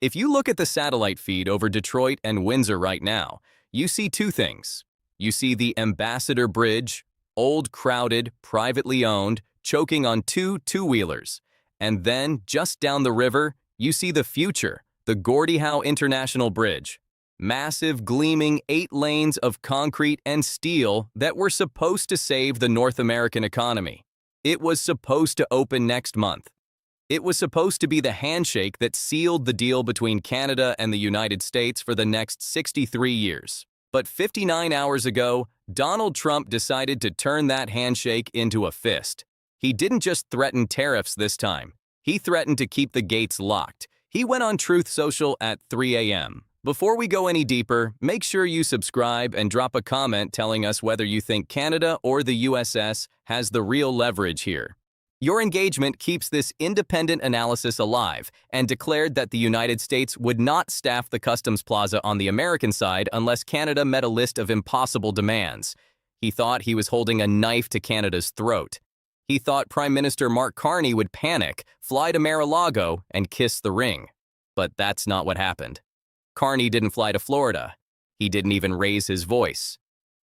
If you look at the satellite feed over Detroit and Windsor right now, you see two things. You see the Ambassador Bridge, old, crowded, privately owned, choking on two-wheelers. And then, just down the river, you see the future, the Gordie Howe International Bridge. Massive, gleaming 8 lanes of concrete and steel that were supposed to save the North American economy. It was supposed to open next month. It was supposed to be the handshake that sealed the deal between Canada and the United States for the next 63 years. But 59 hours ago, Donald Trump decided to turn that handshake into a fist. He didn't just threaten tariffs this time. He threatened to keep the gates locked. He went on Truth Social at 3 a.m. Before we go any deeper, make sure you subscribe and drop a comment telling us whether you think Canada or the USS has the real leverage here. Your engagement keeps this independent analysis alive and declared that the United States would not staff the customs plaza on the American side unless Canada met a list of impossible demands. He thought he was holding a knife to Canada's throat. He thought Prime Minister Mark Carney would panic, fly to Mar-a-Lago, and kiss the ring. But that's not what happened. Carney didn't fly to Florida. He didn't even raise his voice.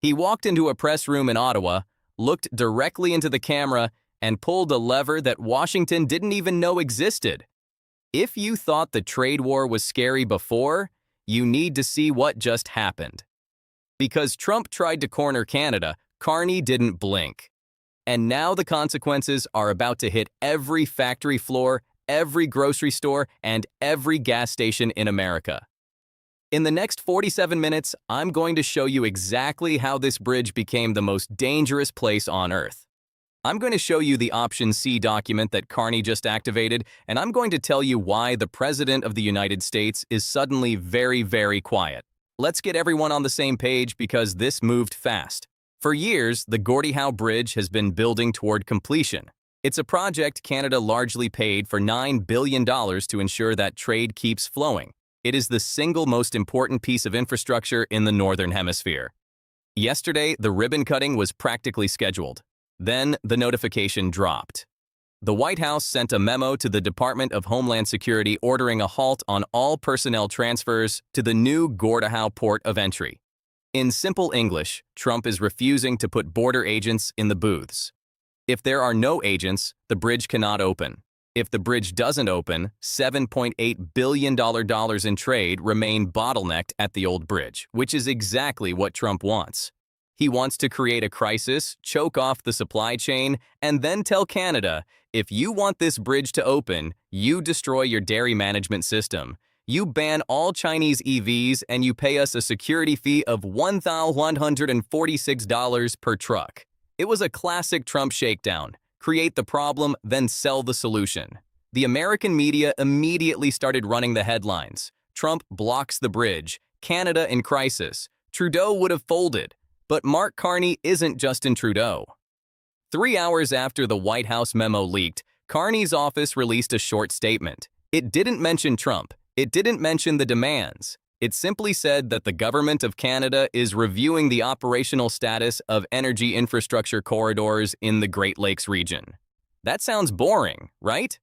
He walked into a press room in Ottawa, looked directly into the camera, and pulled a lever that Washington didn't even know existed. If you thought the trade war was scary before, you need to see what just happened. Because Trump tried to corner Canada, Carney didn't blink. And now the consequences are about to hit every factory floor, every grocery store, and every gas station in America. In the next 47 minutes, I'm going to show you exactly how this bridge became the most dangerous place on Earth. I'm going to show you the Option C document that Carney just activated, and I'm going to tell you why the President of the United States is suddenly very, very quiet. Let's get everyone on the same page because this moved fast. For years, the Gordie Howe Bridge has been building toward completion. It's a project Canada largely paid for $9 billion to ensure that trade keeps flowing. It is the single most important piece of infrastructure in the Northern Hemisphere. Yesterday, the ribbon cutting was practically scheduled. Then, the notification dropped. The White House sent a memo to the Department of Homeland Security ordering a halt on all personnel transfers to the new Gordie Howe port of entry. In simple English, Trump is refusing to put border agents in the booths. If there are no agents, the bridge cannot open. If the bridge doesn't open, $7.8 billion in trade remain bottlenecked at the old bridge, which is exactly what Trump wants. He wants to create a crisis, choke off the supply chain, and then tell Canada, if you want this bridge to open, you destroy your dairy management system. You ban all Chinese EVs and you pay us a security fee of $1,146 per truck. It was a classic Trump shakedown. Create the problem, then sell the solution. The American media immediately started running the headlines. Trump blocks the bridge. Canada in crisis. Trudeau would have folded. But Mark Carney isn't Justin Trudeau. 3 hours after the White House memo leaked, Carney's office released a short statement. It didn't mention Trump. It didn't mention the demands. It simply said that the government of Canada is reviewing the operational status of energy infrastructure corridors in the Great Lakes region. That sounds boring, right?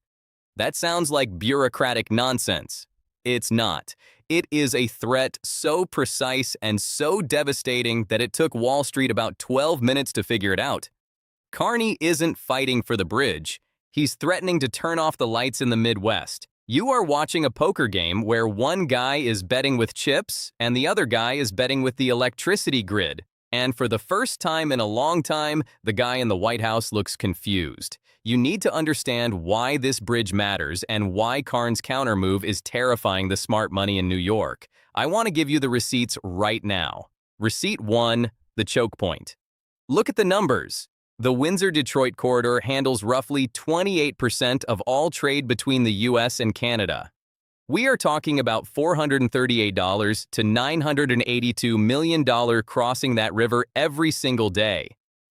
That sounds like bureaucratic nonsense. It's not. It is a threat so precise and so devastating that it took Wall Street about 12 minutes to figure it out. Carney isn't fighting for the bridge. He's threatening to turn off the lights in the Midwest. You are watching a poker game where one guy is betting with chips and the other guy is betting with the electricity grid. And for the first time in a long time, the guy in the White House looks confused. You need to understand why this bridge matters and why Carney's countermove is terrifying the smart money in New York. I want to give you the receipts right now. Receipt 1, the choke point. Look at the numbers. The Windsor-Detroit corridor handles roughly 28% of all trade between the U.S. and Canada. We are talking about $438 to $982 million crossing that river every single day.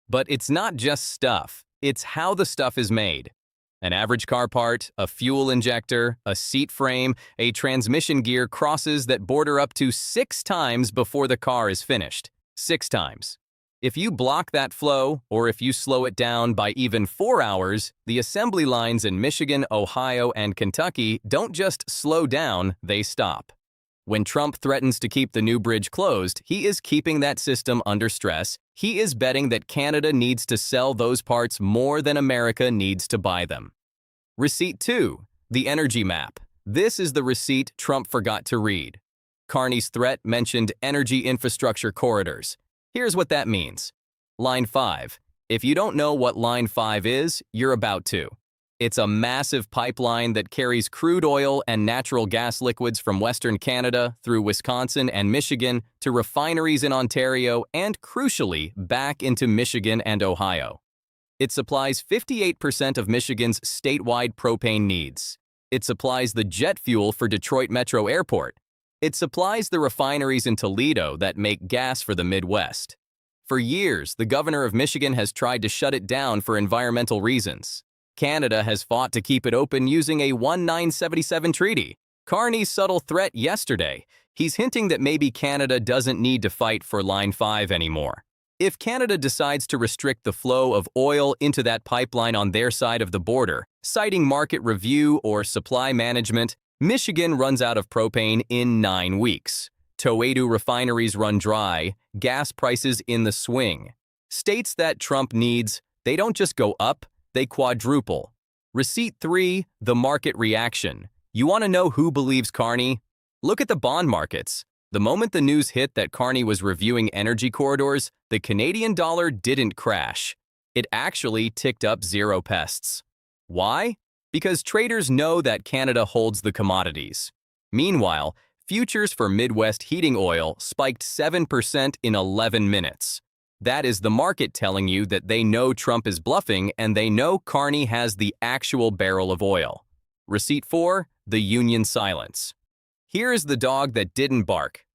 But it's not just stuff, it's how the stuff is made. An average car part, a fuel injector, a seat frame, a transmission gear crosses that border up to 6 times before the car is finished. 6 times. If you block that flow, or if you slow it down by even 4 hours, the assembly lines in Michigan, Ohio, and Kentucky don't just slow down, they stop. When Trump threatens to keep the new bridge closed, he is keeping that system under stress. He is betting that Canada needs to sell those parts more than America needs to buy them. Receipt 2. The energy map. This is the receipt Trump forgot to read. Carney's threat mentioned energy infrastructure corridors. Here's what that means. Line 5. If you don't know what Line 5 is, you're about to. It's a massive pipeline that carries crude oil and natural gas liquids from Western Canada through Wisconsin and Michigan to refineries in Ontario and, crucially, back into Michigan and Ohio. It supplies 58% of Michigan's statewide propane needs. It supplies the jet fuel for Detroit Metro Airport. It supplies the refineries in Toledo that make gas for the Midwest. For years, the governor of Michigan has tried to shut it down for environmental reasons. Canada has fought to keep it open using a 1977 treaty. Carney's subtle threat yesterday. He's hinting that maybe Canada doesn't need to fight for Line 5 anymore. If Canada decides to restrict the flow of oil into that pipeline on their side of the border, citing market review or supply management, Michigan runs out of propane in 9 weeks. Toledo refineries run dry, gas prices in the swing. States that Trump needs, they don't just go up, they quadruple. Receipt 3, the market reaction. You want to know who believes Carney? Look at the bond markets. The moment the news hit that Carney was reviewing energy corridors, the Canadian dollar didn't crash. It actually ticked up 0 pests. Why? Because traders know that Canada holds the commodities. Meanwhile, futures for Midwest heating oil spiked 7% in 11 minutes. That is the market telling you that they know Trump is bluffing and they know Carney has the actual barrel of oil. Receipt 4, the union silence. Here is the dog that didn't bark.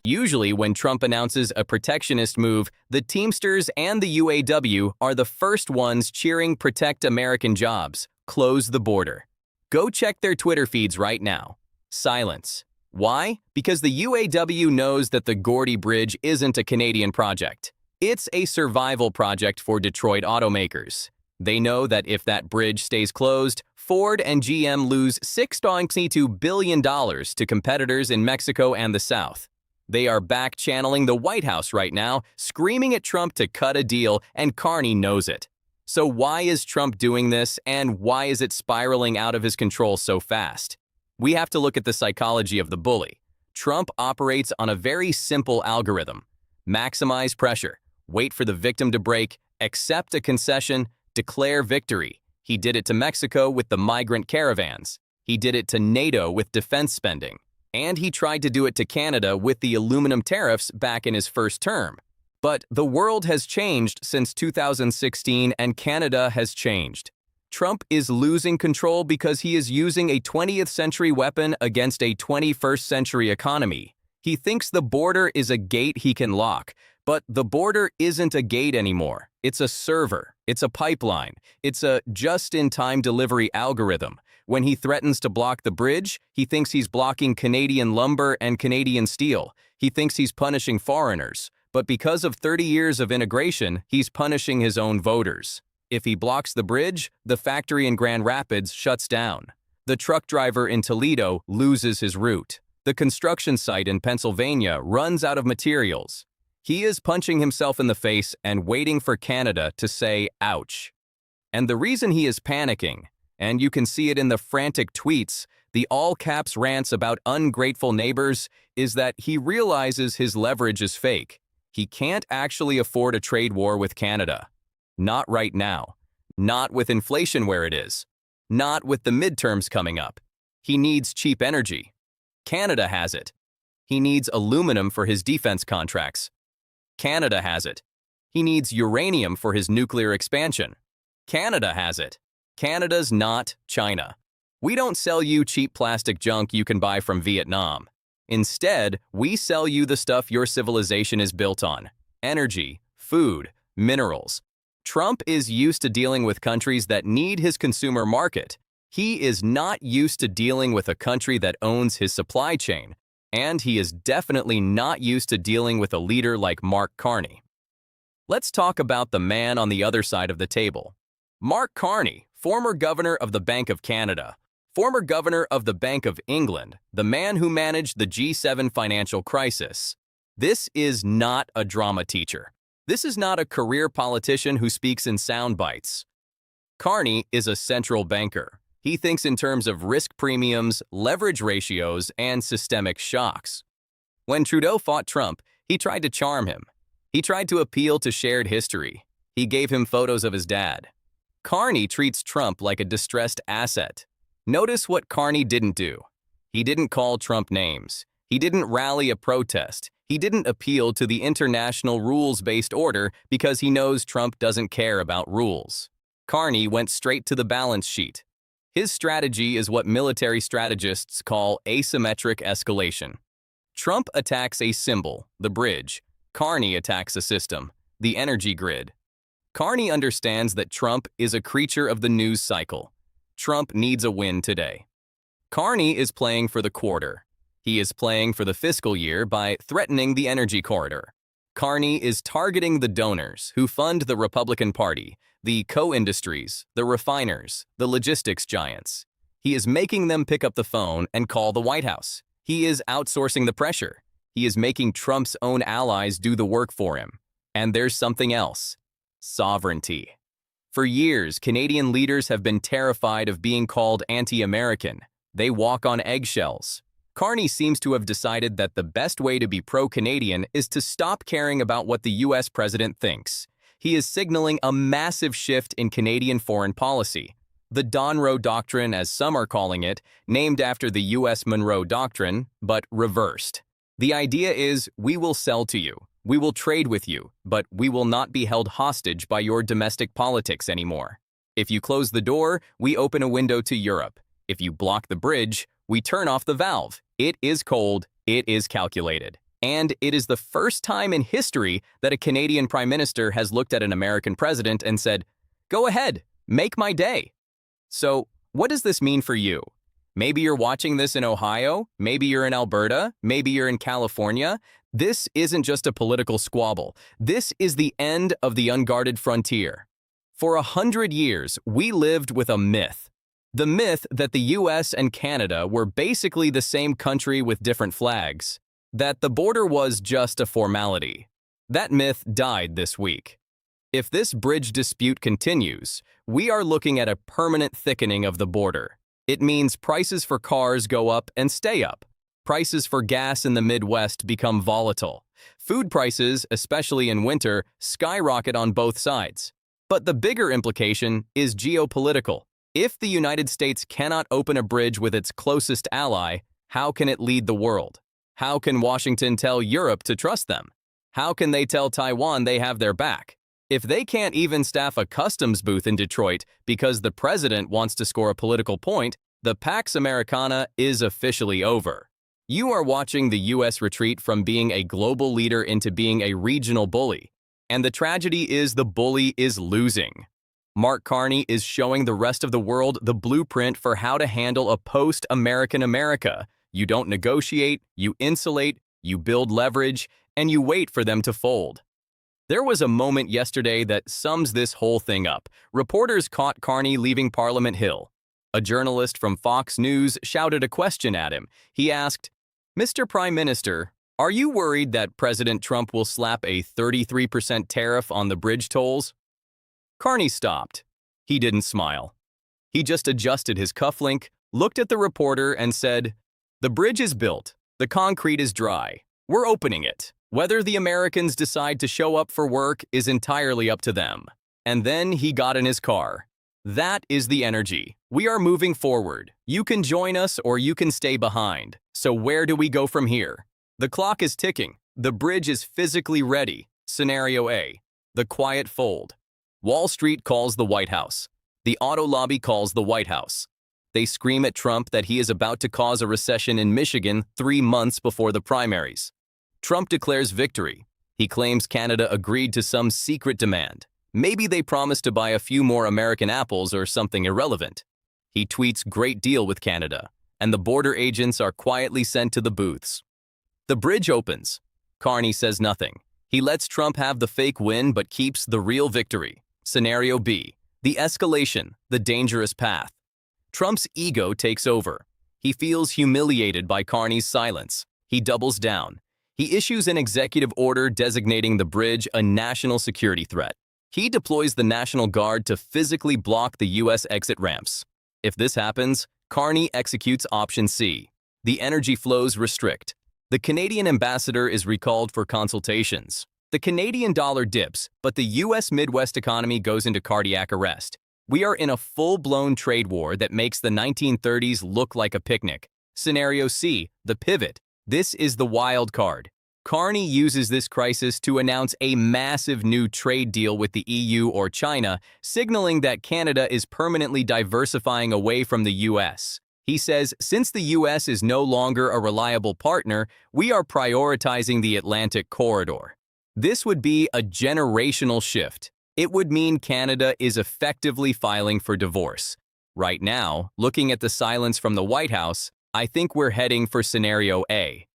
Usually when Trump announces a protectionist move, the Teamsters and the UAW are the first ones cheering "Protect American jobs, close the border." Go check their Twitter feeds right now. Silence. Why? Because the UAW knows that the Gordie Bridge isn't a Canadian project. It's a survival project for Detroit automakers. They know that if that bridge stays closed, Ford and GM lose $6.2 billion to competitors in Mexico and the South. They are back channeling the White House right now, screaming at Trump to cut a deal, and Carney knows it. So why is Trump doing this, and why is it spiraling out of his control so fast? We have to look at the psychology of the bully. Trump operates on a very simple algorithm. Maximize pressure, wait for the victim to break, accept a concession, declare victory. He did it to Mexico with the migrant caravans. He did it to NATO with defense spending. And he tried to do it to Canada with the aluminum tariffs back in his first term. But the world has changed since 2016 and Canada has changed. Trump is losing control because he is using a 20th century weapon against a 21st century economy. He thinks the border is a gate he can lock, but the border isn't a gate anymore. It's a server. It's a pipeline. It's a just-in-time delivery algorithm. When he threatens to block the bridge, he thinks he's blocking Canadian lumber and Canadian steel. He thinks he's punishing foreigners. But because of 30 years of integration, he's punishing his own voters. If he blocks the bridge, the factory in Grand Rapids shuts down. The truck driver in Toledo loses his route. The construction site in Pennsylvania runs out of materials. He is punching himself in the face and waiting for Canada to say, ouch. And the reason he is panicking, and you can see it in the frantic tweets, the all-caps rants about ungrateful neighbors, is that he realizes his leverage is fake. He can't actually afford a trade war with Canada. Not right now. Not with inflation where it is. Not with the midterms coming up. He needs cheap energy. Canada has it. He needs aluminum for his defense contracts. Canada has it. He needs uranium for his nuclear expansion. Canada has it. Canada's not China. We don't sell you cheap plastic junk you can buy from Vietnam. Instead, we sell you the stuff your civilization is built on: energy, food, minerals. Trump is used to dealing with countries that need his consumer market. He is not used to dealing with a country that owns his supply chain, and he is definitely not used to dealing with a leader like Mark Carney. Let's talk about the man on the other side of the table. Mark Carney, former governor of the Bank of Canada, former governor of the Bank of England, the man who managed the G7 financial crisis. This is not a drama teacher. This is not a career politician who speaks in sound bites. Carney is a central banker. He thinks in terms of risk premiums, leverage ratios, and systemic shocks. When Trudeau fought Trump, he tried to charm him. He tried to appeal to shared history. He gave him photos of his dad. Carney treats Trump like a distressed asset. Notice what Carney didn't do. He didn't call Trump names. He didn't rally a protest. He didn't appeal to the international rules-based order because he knows Trump doesn't care about rules. Carney went straight to the balance sheet. His strategy is what military strategists call asymmetric escalation. Trump attacks a symbol, the bridge. Carney attacks a system, the energy grid. Carney understands that Trump is a creature of the news cycle. Trump needs a win today. Carney is playing for the quarter. He is playing for the fiscal year by threatening the energy corridor. Carney is targeting the donors who fund the Republican Party, the co-industries, the refiners, the logistics giants. He is making them pick up the phone and call the White House. He is outsourcing the pressure. He is making Trump's own allies do the work for him. And there's something else: sovereignty. For years, Canadian leaders have been terrified of being called anti-American. They walk on eggshells. Carney seems to have decided that the best way to be pro-Canadian is to stop caring about what the U.S. president thinks. He is signaling a massive shift in Canadian foreign policy. The Donroe Doctrine, as some are calling it, named after the U.S. Monroe Doctrine, but reversed. The idea is, we will sell to you, we will trade with you, but we will not be held hostage by your domestic politics anymore. If you close the door, we open a window to Europe. If you block the bridge, we turn off the valve. It is cold, it is calculated. And it is the first time in history that a Canadian Prime Minister has looked at an American president and said, "Go ahead, make my day." So, what does this mean for you? Maybe you're watching this in Ohio, maybe you're in Alberta, maybe you're in California. This isn't just a political squabble. This is the end of the unguarded frontier. For 100 years, we lived with a myth. The myth that the US and Canada were basically the same country with different flags. That the border was just a formality. That myth died this week. If this bridge dispute continues, we are looking at a permanent thickening of the border. It means prices for cars go up and stay up. Prices for gas in the Midwest become volatile. Food prices, especially in winter, skyrocket on both sides. But the bigger implication is geopolitical. If the United States cannot open a bridge with its closest ally, how can it lead the world? How can Washington tell Europe to trust them? How can they tell Taiwan they have their back? If they can't even staff a customs booth in Detroit because the president wants to score a political point, the Pax Americana is officially over. You are watching the U.S. retreat from being a global leader into being a regional bully. And the tragedy is the bully is losing. Mark Carney is showing the rest of the world the blueprint for how to handle a post-American America. You don't negotiate, you insulate, you build leverage, and you wait for them to fold. There was a moment yesterday that sums this whole thing up. Reporters caught Carney leaving Parliament Hill. A journalist from Fox News shouted a question at him. He asked, "Mr. Prime Minister, are you worried that President Trump will slap a 33% tariff on the bridge tolls?" Carney stopped. He didn't smile. He just adjusted his cufflink, looked at the reporter, and said, "The bridge is built. The concrete is dry. We're opening it. Whether the Americans decide to show up for work is entirely up to them." And then he got in his car. That is the energy. We are moving forward. You can join us or you can stay behind. So where do we go from here? The clock is ticking. The bridge is physically ready. Scenario A. The quiet fold. Wall Street calls the White House. The auto lobby calls the White House. They scream at Trump that he is about to cause a recession in Michigan 3 months before the primaries. Trump declares victory. He claims Canada agreed to some secret demand. Maybe they promised to buy a few more American apples or something irrelevant. He tweets "Great deal with Canada," and the border agents are quietly sent to the booths. The bridge opens. Carney says nothing. He lets Trump have the fake win but keeps the real victory. Scenario B. The escalation, the dangerous path. Trump's ego takes over. He feels humiliated by Carney's silence. He doubles down. He issues an executive order designating the bridge a national security threat. He deploys the National Guard to physically block the U.S. exit ramps. If this happens, Carney executes option C. The energy flows restrict. The Canadian ambassador is recalled for consultations. The Canadian dollar dips, but the U.S. Midwest economy goes into cardiac arrest. We are in a full-blown trade war that makes the 1930s look like a picnic. Scenario C, the pivot. This is the wild card. Carney uses this crisis to announce a massive new trade deal with the EU or China, signaling that Canada is permanently diversifying away from the U.S. He says, since the U.S. is no longer a reliable partner, we are prioritizing the Atlantic corridor. This would be a generational shift. It would mean Canada is effectively filing for divorce. Right now, looking at the silence from the White House, I think we're heading for scenario A.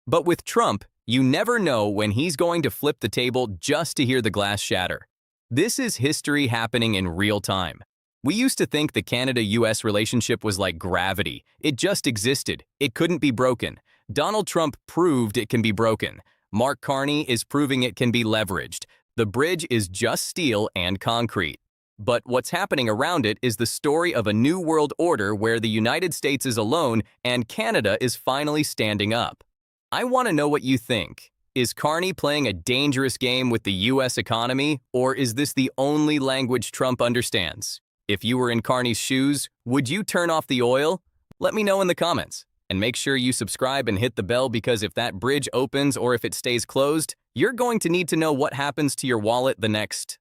But with Trump, you never know when he's going to flip the table just to hear the glass shatter. This is history happening in real time. We used to think the Canada-US relationship was like gravity. It just existed. It couldn't be broken. Donald Trump proved it can be broken. Mark Carney is proving it can be leveraged. The bridge is just steel and concrete. But what's happening around it is the story of a new world order where the United States is alone and Canada is finally standing up. I want to know what you think. Is Carney playing a dangerous game with the U.S. economy, or is this the only language Trump understands? If you were in Carney's shoes, would you turn off the oil? Let me know in the comments. And make sure you subscribe and hit the bell, because if that bridge opens or if it stays closed, you're going to need to know what happens to your wallet the next